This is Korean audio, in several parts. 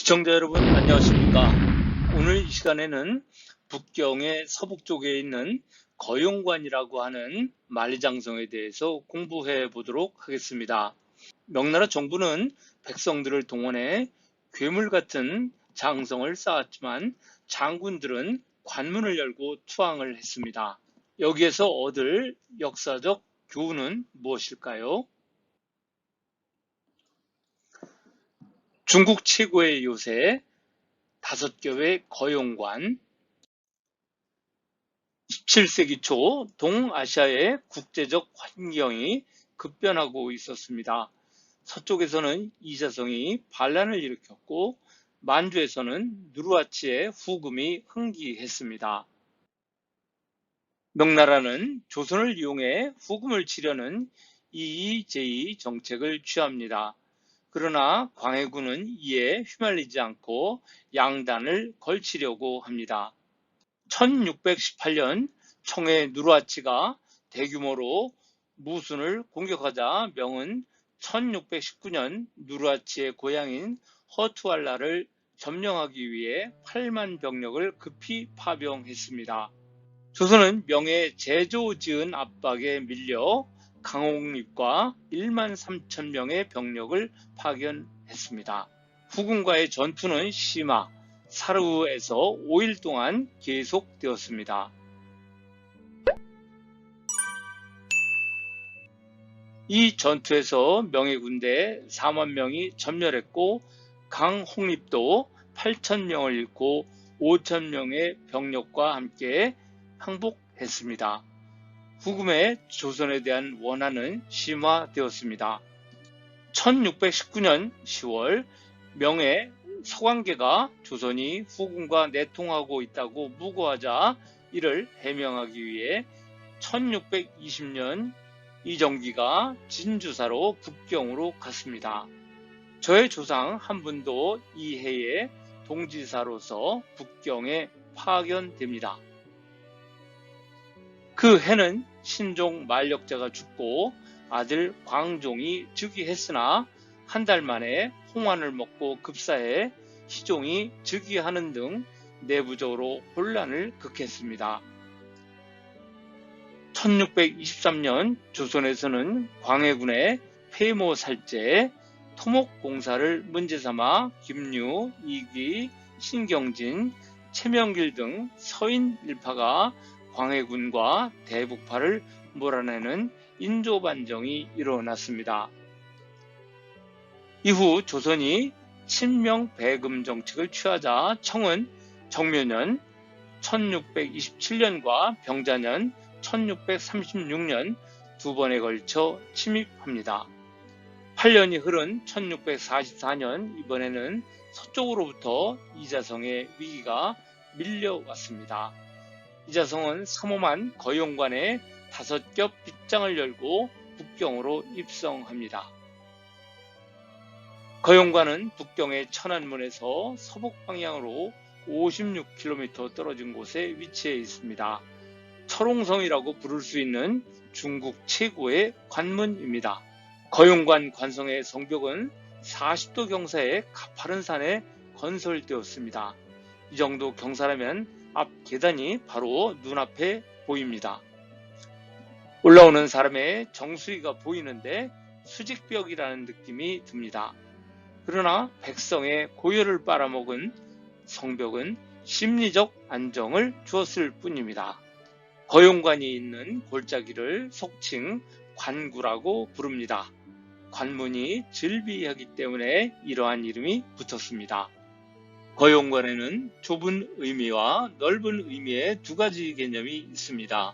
시청자 여러분 안녕하십니까. 오늘 이 시간에는 북경의 서북쪽에 있는 거용관이라고 하는 만리장성에 대해서 공부해 보도록 하겠습니다. 명나라 정부는 백성들을 동원해 괴물 같은 장성을 쌓았지만 장군들은 관문을 열고 투항을 했습니다. 여기에서 얻을 역사적 교훈은 무엇일까요? 중국 최고의 요새 5겹의 거용관. 17세기 초 동아시아의 국제적 환경이 급변하고 있었습니다. 서쪽에서는 이자성이 반란을 일으켰고 만주에서는 누르하치의 후금이 흥기했습니다. 명나라는 조선을 이용해 후금을 치려는 이의제의 정책을 취합니다. 그러나 광해군은 이에 휘말리지 않고 양단을 걸치려고 합니다. 1618년 청해 누르하치가 대규모로 무순을 공격하자 명은 1619년 누르하치의 고향인 허투알라를 점령하기 위해 8만 병력을 급히 파병했습니다. 조선은 명의 제조지은 압박에 밀려 강홍립과 1만 3천 명의 병력을 파견했습니다. 후금과의 전투는 시마, 사르우에서 5일 동안 계속되었습니다. 이 전투에서 명의 군대 4만 명이 전멸했고 강홍립도 8천 명을 잃고 5천 명의 병력과 함께 항복했습니다. 후금의 조선에 대한 원한은 심화되었습니다. 1619년 10월 명의 서광계가 조선이 후금과 내통하고 있다고 무고하자 이를 해명하기 위해 1620년 이정기가 진주사로 북경으로 갔습니다. 저의 조상 한 분도 이 해에 동지사로서 북경에 파견됩니다. 그 해는 신종 만력자가 죽고 아들 광종이 즉위했으나 한 달 만에 홍환을 먹고 급사해 희종이 즉위하는 등 내부적으로 혼란을 극했습니다. 1623년 조선에서는 광해군의 폐모살제, 토목공사를 문제삼아 김유, 이기, 신경진, 최명길 등 서인 일파가 광해군과 대북파를 몰아내는 인조반정이 일어났습니다. 이후 조선이 친명배금 정책을 취하자 청은 정묘년 1627년과 병자년 1636년 두 번에 걸쳐 침입합니다. 8년이 흐른 1644년 이번에는 서쪽으로부터 이자성의 위기가 밀려왔습니다. 이자성은 삼엄한 거용관에 5겹 빗장을 열고 북경으로 입성합니다. 거용관은 북경의 천안문에서 서북 방향으로 56km 떨어진 곳에 위치해 있습니다. 철옹성이라고 부를 수 있는 중국 최고의 관문입니다. 거용관 관성의 성벽은 40도 경사의 가파른 산에 건설되었습니다. 이 정도 경사라면 앞 계단이 바로 눈앞에 보입니다. 올라오는 사람의 정수리가 보이는데 수직벽이라는 느낌이 듭니다. 그러나 백성의 고열을 빨아먹은 성벽은 심리적 안정을 주었을 뿐입니다. 거용관이 있는 골짜기를 속칭 관구라고 부릅니다. 관문이 즐비하기 때문에 이러한 이름이 붙었습니다. 거용관에는 좁은 의미와 넓은 의미의 두 가지 개념이 있습니다.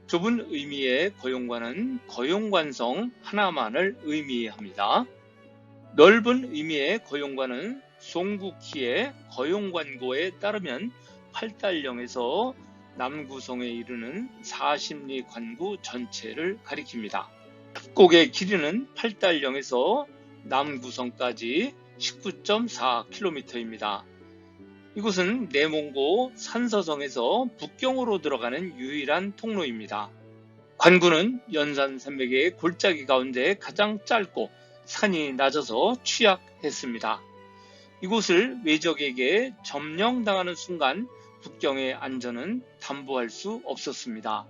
좁은 의미의 거용관은 거용관성 하나만을 의미합니다. 넓은 의미의 거용관은 송국희의 거용관고에 따르면 팔달령에서 남구성에 이르는 사십리 관구 전체를 가리킵니다. 협곡의 길이는 팔달령에서 남구성까지 19.4km입니다. 이곳은 내몽고 산서성에서 북경으로 들어가는 유일한 통로입니다. 관구는 연산산맥의 골짜기 가운데 가장 짧고 산이 낮아서 취약했습니다. 이곳을 외적에게 점령당하는 순간 북경의 안전은 담보할 수 없었습니다.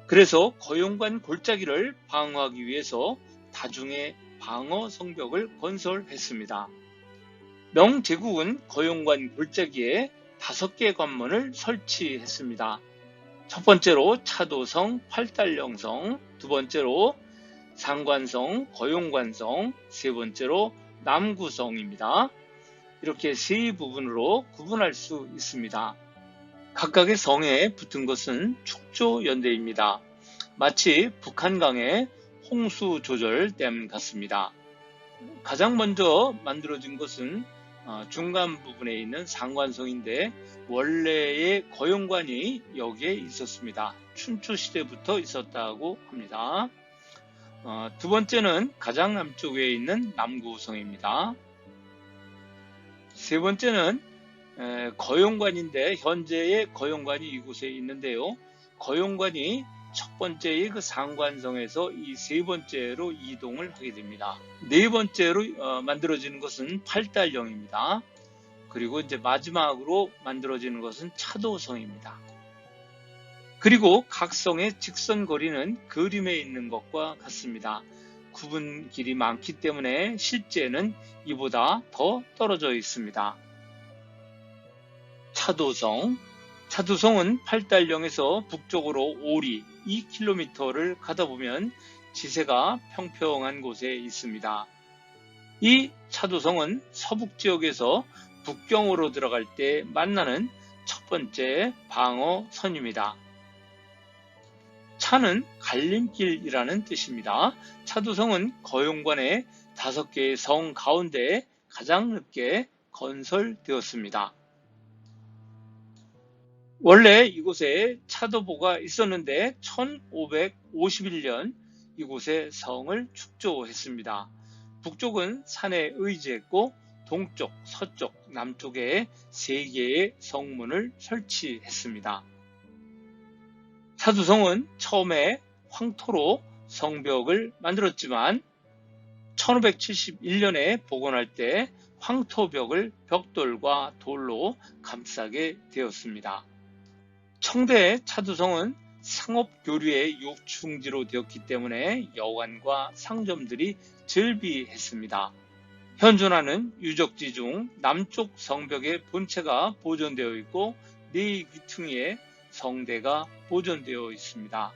그래서 거용관 골짜기를 방어하기 위해서 다중의 방어 성벽을 건설했습니다. 명제국은 거용관 골짜기에 5개 관문을 설치했습니다. 첫 번째로 차도성, 팔달령성, 두 번째로 상관성, 거용관성, 세 번째로 남구성입니다. 이렇게 세 부분으로 구분할 수 있습니다. 각각의 성에 붙은 것은 축조연대입니다. 마치 북한강의 홍수조절댐 같습니다. 가장 먼저 만들어진 것은 중간 부분에 있는 상관성인데 원래의 거용관이 여기에 있었습니다. 춘추시대부터 있었다고 합니다. 두 번째는 가장 남쪽에 있는 남구성입니다. 세 번째는 거용관인데 현재의 거용관이 이곳에 있는데요. 거용관이 첫 번째의 그 상관성에서 이 세 번째로 이동을 하게 됩니다. 네 번째로 만들어지는 것은 팔달령입니다. 그리고 이제 마지막으로 만들어지는 것은 차도성입니다. 그리고 각 성의 직선 거리는 그림에 있는 것과 같습니다. 구분 길이 많기 때문에 실제는 이보다 더 떨어져 있습니다. 차도성은 팔달령에서 북쪽으로 오리 2km를 가다 보면 지세가 평평한 곳에 있습니다. 이 차도성은 서북 지역에서 북경으로 들어갈 때 만나는 첫 번째 방어선입니다. 차는 갈림길이라는 뜻입니다. 차도성은 거용관의 5개의 성 가운데 가장 늦게 건설되었습니다. 원래 이곳에 차도보가 있었는데 1551년 이곳에 성을 축조했습니다. 북쪽은 산에 의지했고 동쪽, 서쪽, 남쪽에 3개의 성문을 설치했습니다. 차도성은 처음에 황토로 성벽을 만들었지만 1571년에 복원할 때 황토벽을 벽돌과 돌로 감싸게 되었습니다. 청대 차도성은 상업교류의 요충지로 되었기 때문에 여관과 상점들이 즐비했습니다. 현존하는 유적지 중 남쪽 성벽의 본체가 보존되어 있고 4귀퉁이의 성대가 보존되어 있습니다.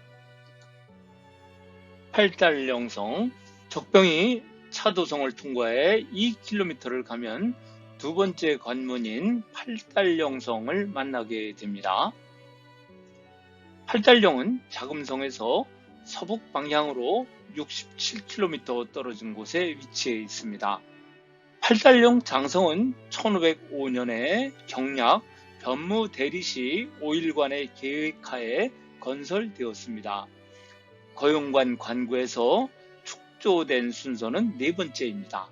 팔달령성, 적병이 차도성을 통과해 2km를 가면 두 번째 관문인 팔달령성을 만나게 됩니다. 팔달령은 자금성에서 서북 방향으로 67km 떨어진 곳에 위치해 있습니다. 팔달령 장성은 1505년에 경략 변무대리시 5일관의 계획하에 건설되었습니다. 거용관 관구에서 축조된 순서는 4번째입니다.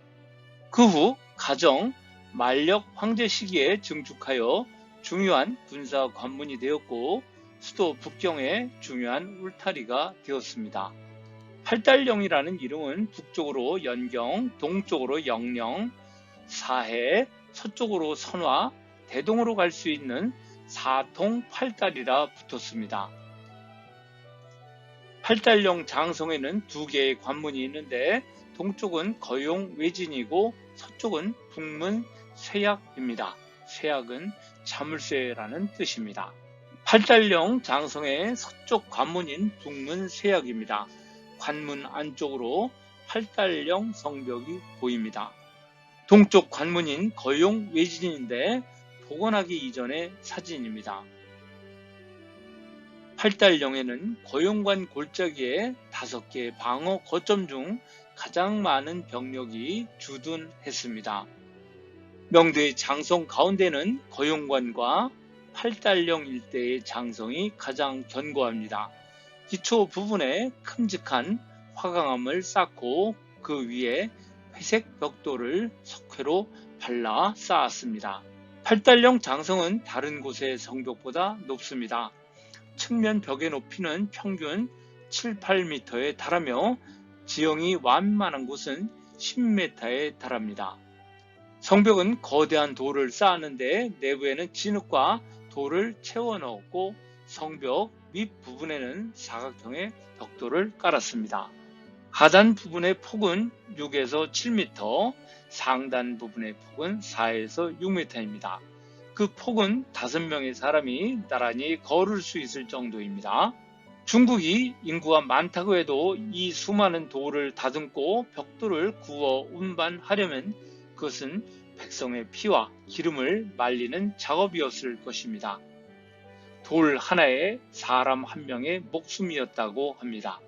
그 후 가정, 만력 황제 시기에 증축하여 중요한 군사 관문이 되었고 수도 북경의 중요한 울타리가 되었습니다. 팔달령이라는 이름은 북쪽으로 연경, 동쪽으로 영령, 사해, 서쪽으로 선화, 대동으로 갈 수 있는 사통 팔달이라 붙었습니다. 팔달령 장성에는 2개의 관문이 있는데 동쪽은 거용 외진이고 서쪽은 북문 쇠약입니다. 쇠약은 자물쇠라는 뜻입니다. 팔달령 장성의 서쪽 관문인 북문 쇠약입니다. 관문 안쪽으로 팔달령 성벽이 보입니다. 동쪽 관문인 거용 외진인데 복원하기 이전의 사진입니다. 팔달령에는 거용관 골짜기에 5개 방어 거점 중 가장 많은 병력이 주둔했습니다. 명도의 장성 가운데는 거용관과 팔달령 일대의 장성이 가장 견고합니다. 기초 부분에 큼직한 화강암을 쌓고 그 위에 회색 벽돌을 석회로 발라 쌓았습니다. 팔달령 장성은 다른 곳의 성벽보다 높습니다. 측면 벽의 높이는 평균 7, 8m에 달하며 지형이 완만한 곳은 10m에 달합니다. 성벽은 거대한 돌을 쌓았는데 내부에는 진흙과 돌을 채워 넣었고 성벽 밑부분에는 사각형의 벽돌을 깔았습니다. 하단 부분의 폭은 6에서 7m, 상단 부분의 폭은 4에서 6m입니다. 그 폭은 5명의 사람이 나란히 걸을 수 있을 정도입니다. 중국이 인구가 많다고 해도 이 수많은 돌을 다듬고 벽돌을 구워 운반하려면 그것은 백성의 피와 기름을 말리는 작업이었을 것입니다. 돌 하나에 사람 한 명의 목숨이었다고 합니다.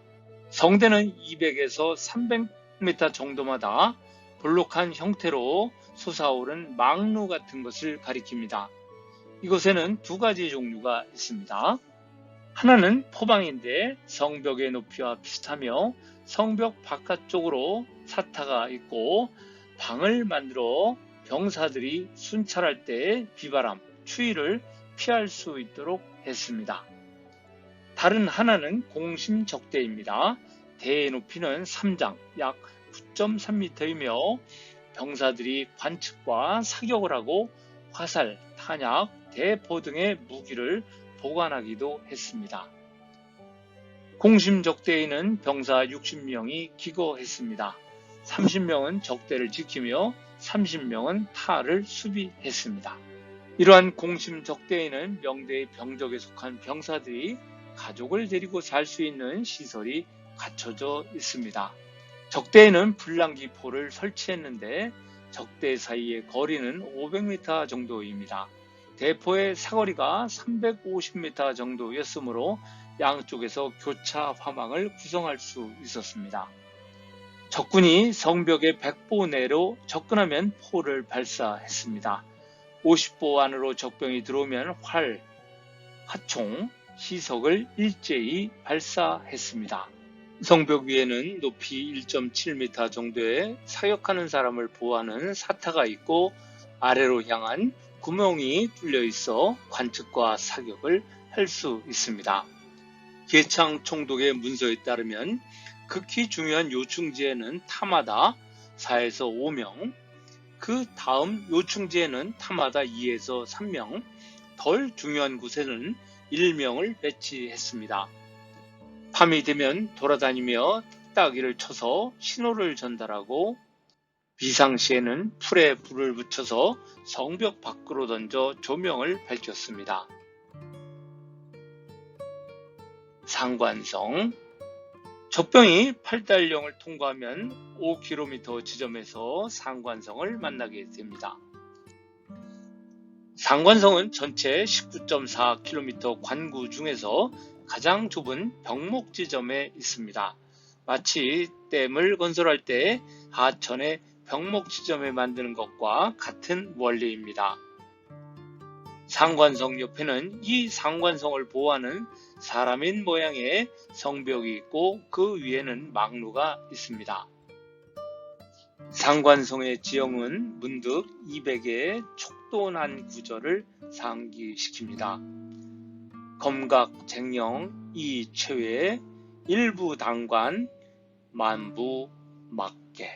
성대는 200에서 300m 정도마다 볼록한 형태로 솟아오른 망루 같은 것을 가리킵니다. 이곳에는 2가지 종류가 있습니다. 하나는 포방인데 성벽의 높이와 비슷하며 성벽 바깥쪽으로 사타가 있고 방을 만들어 병사들이 순찰할 때 비바람, 추위를 피할 수 있도록 했습니다. 다른 하나는 공심적대입니다. 대의 높이는 3장, 약 9.3m이며 병사들이 관측과 사격을 하고 화살, 탄약, 대포 등의 무기를 보관하기도 했습니다. 공심적대에는 병사 60명이 기거했습니다. 30명은 적대를 지키며 30명은 타를 수비했습니다. 이러한 공심적대에는 명대의 병적에 속한 병사들이 가족을 데리고 살 수 있는 시설이 갖춰져 있습니다. 적대에는 불랑기포를 설치했는데 적대 사이의 거리는 500m 정도입니다. 대포의 사거리가 350m 정도였으므로 양쪽에서 교차 화망을 구성할 수 있었습니다. 적군이 성벽의 100보 내로 접근하면 포를 발사했습니다. 50보 안으로 적병이 들어오면 활, 화총, 시석을 일제히 발사했습니다. 성벽 위에는 높이 1.7m 정도의 사격하는 사람을 보호하는 사타가 있고 아래로 향한 구멍이 뚫려 있어 관측과 사격을 할 수 있습니다. 계창 총독의 문서에 따르면 극히 중요한 요충지에는 타마다 4에서 5명, 그 다음 요충지에는 타마다 2에서 3명, 덜 중요한 곳에는 1명을 배치했습니다. 밤이 되면 돌아다니며 딱따기를 쳐서 신호를 전달하고 비상시에는 풀에 불을 붙여서 성벽 밖으로 던져 조명을 밝혔습니다. 상관성. 적병이 팔달령을 통과하면 5km 지점에서 상관성을 만나게 됩니다. 상관성은 전체 19.4km 관구 중에서 가장 좁은 병목 지점에 있습니다. 마치 댐을 건설할 때 하천에 병목 지점에 만드는 것과 같은 원리입니다. 상관성 옆에는 이 상관성을 보호하는 사람인 모양의 성벽이 있고 그 위에는 망루가 있습니다. 상관성의 지형은 문득 200의 촉돈한 구절을 상기시킵니다. 검각, 쟁령, 이최외, 일부 당관, 만부, 막계.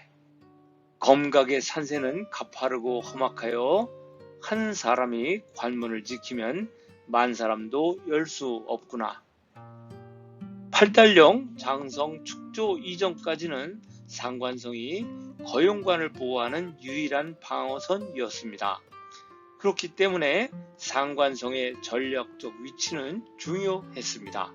검각의 산세는 가파르고 험악하여 한 사람이 관문을 지키면 만 사람도 열 수 없구나. 팔달령 장성 축조 이전까지는 상관성이 거용관을 보호하는 유일한 방어선이었습니다. 그렇기 때문에 상관성의 전략적 위치는 중요했습니다.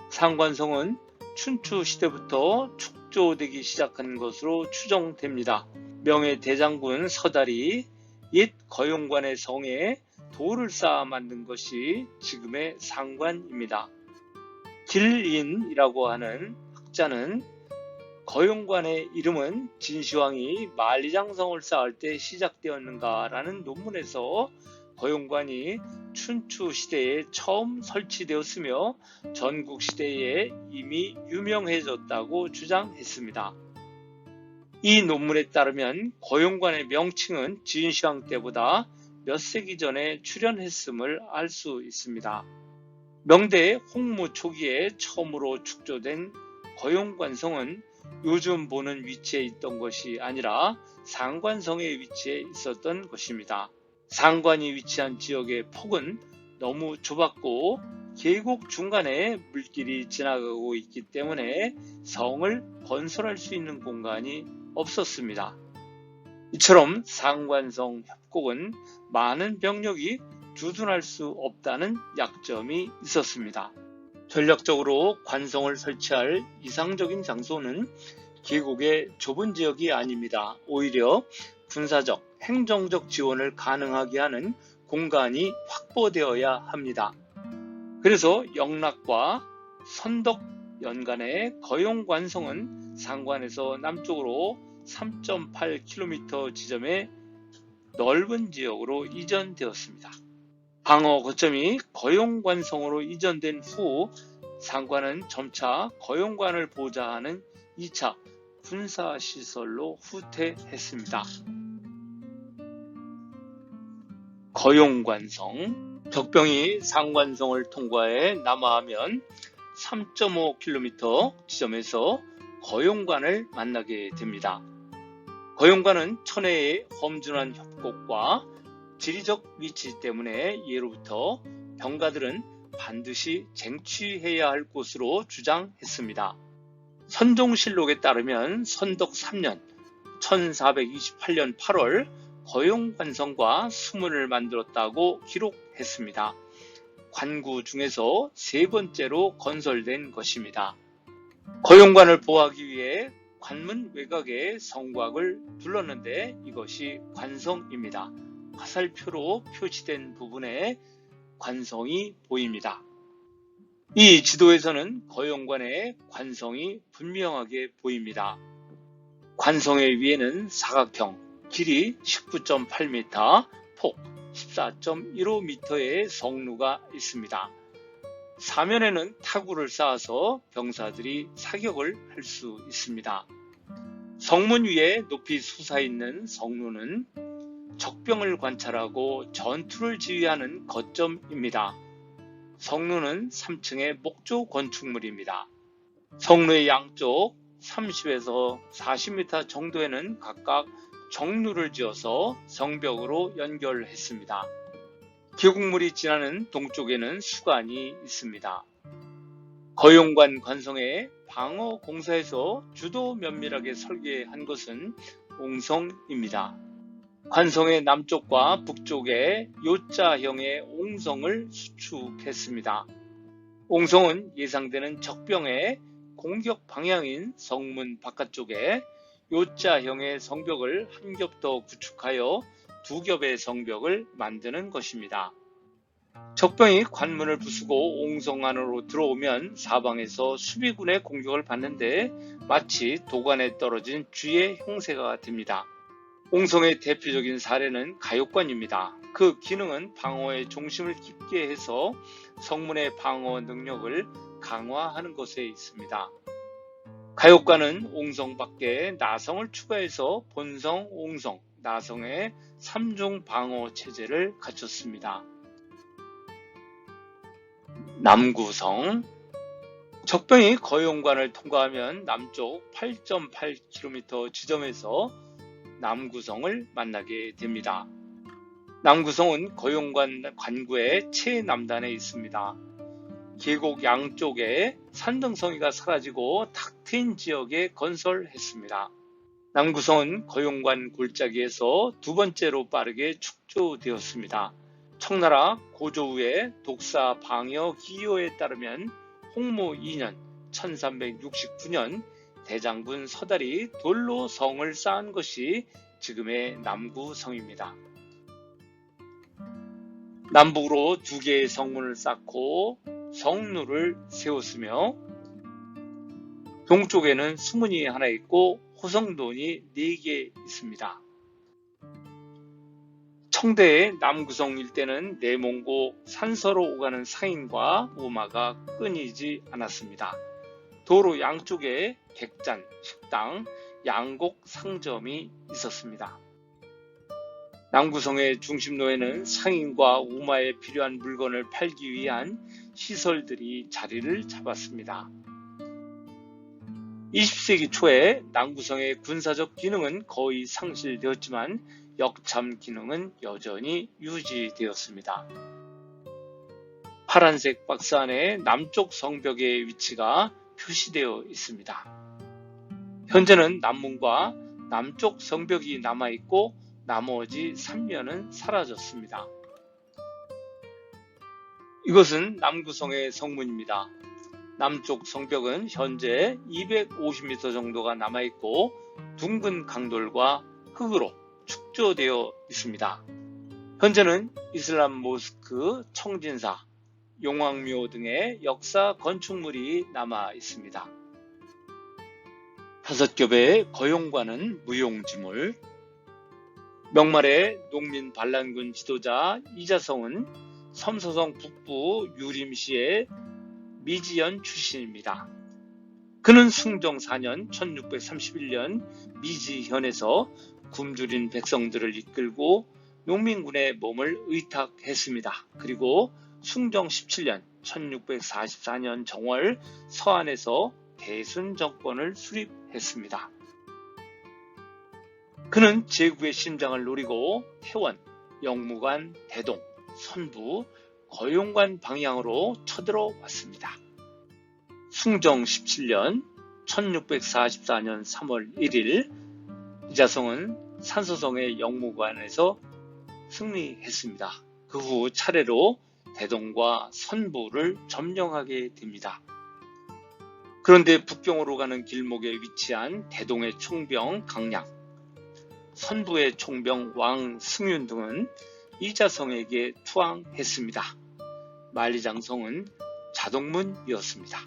상관성은 춘추 시대부터 축조되기 시작한 것으로 추정됩니다. 명예대장군 서달이 옛 거용관의 성에 돌을 쌓아 만든 것이 지금의 상관입니다. 길인이라고 하는 학자는 거용관의 이름은 진시황이 만리장성을 쌓을 때 시작되었는가라는 논문에서 거용관이 춘추 시대에 처음 설치되었으며 전국 시대에 이미 유명해졌다고 주장했습니다. 이 논문에 따르면 거용관의 명칭은 진시황 때보다 몇 세기 전에 출현했음을 알 수 있습니다. 명대 홍무 초기에 처음으로 축조된 거용관성은 요즘 보는 위치에 있던 것이 아니라 상관성에 위치해 있었던 것입니다. 상관이 위치한 지역의 폭은 너무 좁았고 계곡 중간에 물길이 지나가고 있기 때문에 성을 건설할 수 있는 공간이 없었습니다. 이처럼 상관성 협곡은 많은 병력이 주둔할 수 없다는 약점이 있었습니다. 전략적으로 관성을 설치할 이상적인 장소는 계곡의 좁은 지역이 아닙니다. 오히려 군사적, 행정적 지원을 가능하게 하는 공간이 확보되어야 합니다. 그래서 영락과 선덕 연간의 거용관성은 상관에서 남쪽으로 3.8km 지점의 넓은 지역으로 이전되었습니다. 방어 거점이 거용관성으로 이전된 후 상관은 점차 거용관을 보좌하는 2차 군사시설로 후퇴했습니다. 거용관성, 적병이 상관성을 통과해 남하하면 3.5km 지점에서 거용관을 만나게 됩니다. 거용관은 천혜의 험준한 협곡과 지리적 위치 때문에 예로부터 병가들은 반드시 쟁취해야 할 곳으로 주장했습니다. 선종실록에 따르면 선덕 3년 1428년 8월 거용관성과 수문을 만들었다고 기록했습니다. 관구 중에서 세 번째로 건설된 것입니다. 거용관을 보호하기 위해 관문 외곽에 성곽을 둘렀는데 이것이 관성입니다. 화살표로 표시된 부분에 관성이 보입니다. 이 지도에서는 거용관의 관성이 분명하게 보입니다. 관성의 위에는 사각형, 길이 19.8m, 폭 14.15m의 성루가 있습니다. 사면에는 타구를 쌓아서 병사들이 사격을 할 수 있습니다. 성문 위에 높이 솟아있는 성루는 적병을 관찰하고 전투를 지휘하는 거점입니다. 성루는 3층의 목조 건축물입니다. 성루의 양쪽 30에서 40m 정도에는 각각 정루를 지어서 성벽으로 연결했습니다. 계곡물이 지나는 동쪽에는 수관이 있습니다. 거용관 관성의 방어 공사에서 주도 면밀하게 설계한 것은 옹성입니다. 관성의 남쪽과 북쪽에 요자형의 옹성을 수축했습니다. 옹성은 예상되는 적병의 공격 방향인 성문 바깥쪽에 요자형의 성벽을 한 겹 더 구축하여 두 겹의 성벽을 만드는 것입니다. 적병이 관문을 부수고 옹성 안으로 들어오면 사방에서 수비군의 공격을 받는데 마치 도관에 떨어진 쥐의 형세가 됩니다. 옹성의 대표적인 사례는 가욕관입니다. 그 기능은 방어의 중심을 깊게 해서 성문의 방어 능력을 강화하는 것에 있습니다. 가욕관은 옹성 밖에 나성을 추가해서 본성, 옹성, 나성의 3중 방어 체제를 갖췄습니다. 남구성, 적병이 거용관을 통과하면 남쪽 8.8km 지점에서 남구성을 만나게 됩니다. 남구성은 거용관 관구의 최남단에 있습니다. 계곡 양쪽에 산등성이가 사라지고 탁 트인 지역에 건설했습니다. 남구성은 거용관 골짜기에서 두 번째로 빠르게 축조되었습니다. 청나라 고조우의 독사 방여 기요에 따르면 홍모 2년 1369년 대장군 서달이 돌로 성을 쌓은 것이 지금의 남구성입니다. 남북으로 두 개의 성문을 쌓고 성루를 세웠으며 동쪽에는 수문이 하나 있고 호성돈이 4개 있습니다. 청대의 남구성 일대는 내몽고 산서로 오가는 상인과 우마가 끊이지 않았습니다. 도로 양쪽에 객잔, 식당, 양곡 상점이 있었습니다. 남구성의 중심로에는 상인과 우마에 필요한 물건을 팔기 위한 시설들이 자리를 잡았습니다. 20세기 초에 남구성의 군사적 기능은 거의 상실되었지만 역참 기능은 여전히 유지되었습니다. 파란색 박스 안에 남쪽 성벽의 위치가 표시되어 있습니다. 현재는 남문과 남쪽 성벽이 남아있고 나머지 3면은 사라졌습니다. 이것은 남구성의 성문입니다. 남쪽 성벽은 현재 250m 정도가 남아있고 둥근 강돌과 흙으로 축조되어 있습니다. 현재는 이슬람 모스크, 청진사, 용왕묘 등의 역사 건축물이 남아 있습니다. 5겹의 거용관은 무용지물. 명말의 농민 반란군 지도자 이자성은 섬서성 북부 유림시의 미지연 출신입니다. 그는 숭정 4년 1631년 미지현에서 굶주린 백성들을 이끌고 농민군의 몸을 의탁했습니다. 그리고 숭정 17년 1644년 정월 서안에서 대순 정권을 수립했습니다. 그는 제국의 심장을 노리고 태원, 영무관, 대동, 선부, 거용관 방향으로 쳐들어왔습니다. 숭정 17년 1644년 3월 1일 이자성은 산서성의 영무관에서 승리했습니다. 그 후 차례로 대동과 선부를 점령하게 됩니다. 그런데 북경으로 가는 길목에 위치한 대동의 총병 강량, 선부의 총병 왕승윤 등은 이자성에게 투항했습니다. 만리장성은 자동문이었습니다.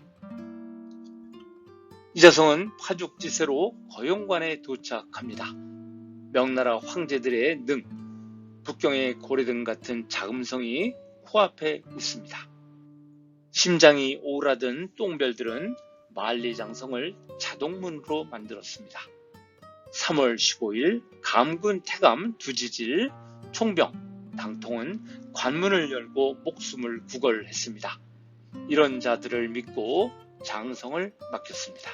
이자성은 파죽지세로 거용관에 도착합니다. 명나라 황제들의 능, 북경의 고래등 같은 자금성이 코앞에 있습니다. 심장이 오라든 똥별들은 만리장성을 자동문으로 만들었습니다. 3월 15일 감군 태감 두지질 총병 당통은 관문을 열고 목숨을 구걸했습니다. 이런 자들을 믿고 장성을 맡겼습니다.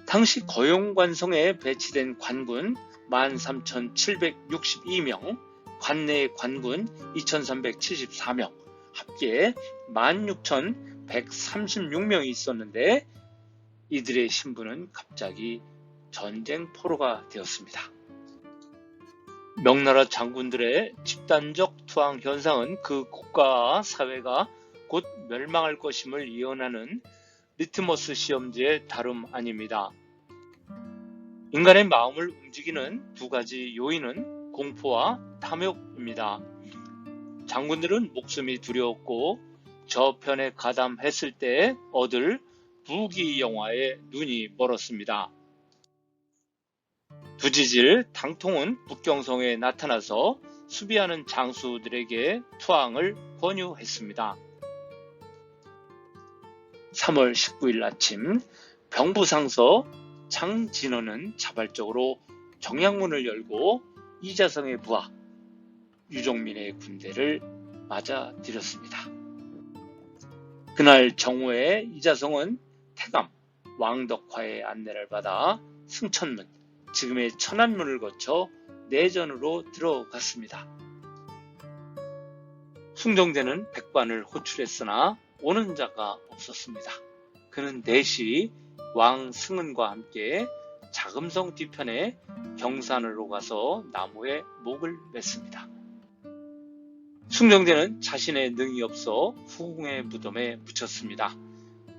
당시 거용관성에 배치된 관군 13,762명, 관내 관군 2,374명, 합계 16,136명이 있었는데 이들의 신분은 갑자기 전쟁 포로가 되었습니다. 명나라 장군들의 집단적 투항 현상은 그 국가와 사회가 곧 멸망할 것임을 예언하는 리트머스 시험지의 다름 아닙니다. 인간의 마음을 움직이는 두 가지 요인은 공포와 탐욕입니다. 장군들은 목숨이 두려웠고 저편에 가담했을 때 얻을 부귀 영화에 눈이 멀었습니다. 두지질 당통은 북경성에 나타나서 수비하는 장수들에게 투항을 권유했습니다. 3월 19일 아침 병부상서 장진원은 자발적으로 정양문을 열고 이자성의 부하 유종민의 군대를 맞아들였습니다. 그날 정오에 이자성은 태감 왕덕화의 안내를 받아 승천문, 지금의 천안문을 거쳐 내전으로 들어갔습니다. 숭정대는 백반을 호출했으나 오는 자가 없었습니다. 그는 내시 왕승은과 함께 자금성 뒤편에 경산으로 가서 나무에 목을 맸습니다. 숭정대는 자신의 능이 없어 후궁의 무덤에 묻혔습니다.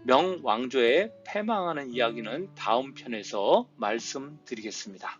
명왕조의 패망하는 이야기는 다음 편에서 말씀드리겠습니다.